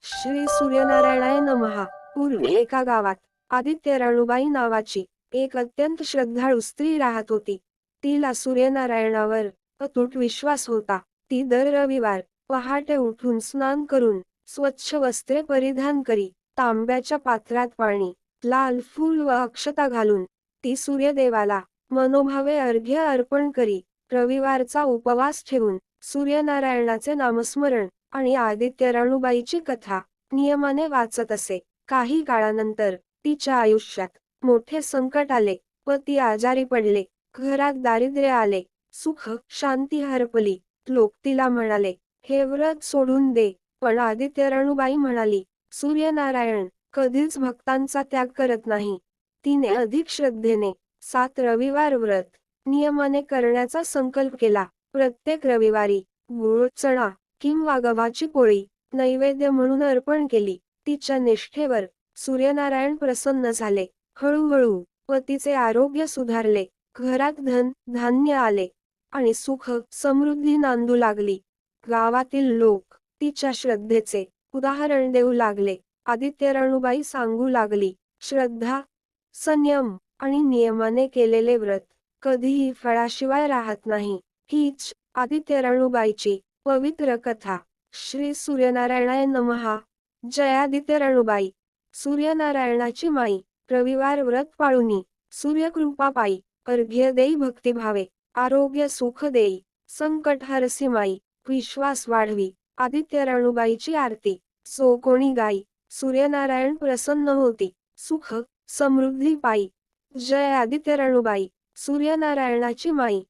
श्री सूर्यनारायणाय नमः. पूर्वी एका गावात आदित्य राणूबाई नावाची एक अत्यंत श्रद्धाळू स्त्री राहत होती. तिला सूर्यनारायणावर अतूट विश्वास होता. ती दर रविवार पहाटे उठून स्नान करून स्वच्छ वस्त्रे परिधान करी, तांब्याच्या पात्रात पाणी, लाल फूल व अक्षता घालून ती सूर्यदेवाला मनोभावे अर्घ्य अर्पण करी. रविवारचा उपवास ठेवून सूर्यनारायणाचे नामस्मरण आणि आदित्य राणूबाईची कथा नियमाने वाचत असे. काही काळानंतर तिच्या आयुष्यात मोठे संकट आले. पती आजारी पडले, घरात दारिद्र्य आले, सुख शांती हरपली. लोक तिला म्हणाले, हे व्रत सोडून दे. पण आदित्य राणूबाई म्हणाली, सूर्यनारायण कधीच भक्तांचा त्याग करत नाही. तिने अधिक श्रद्धेने 7 रविवार व्रत नियमाने करण्याचा संकल्प केला. प्रत्येक रविवारी गूळ, चणा किंवा गव्हाची पोळी नैवेद्य म्हणून अर्पण केली. तिच्या निष्ठेवर सूर्यनारायण प्रसन्न झाले. हळूहळू पतीचे आरोग्य सुधारले, घरात धन धान्य आले आणि सुख समृद्धी नांदू लागली. गावातील लोक तिच्या श्रद्धेचे उदाहरण देऊ लागले. आदित्य राणूबाई सांगू लागली, श्रद्धा, संयम आणि नियमाने केलेले व्रत कधीही फळाशिवाय राहत नाही. हीच आदित्य राणूबाईची पवित्र कथा. श्री सूर्यनारायणाय नमः. जय आदित्य राणूबाई. सूर्यनारायणाची माई रविवार व्रत पाळुनी सूर्यकृपा पायी, अर्घ्य देई भक्तिभावे, आरोग्य सुख देई, संकट हरसी माई, विश्वास वाढवी. आदित्य राणूबाईची आरती. सो कोणी गाई, सूर्यनारायण प्रसन्न होती, सुख समृद्धी पायी. जय आदित्य राणूबाई. सूर्यनारायणाची माई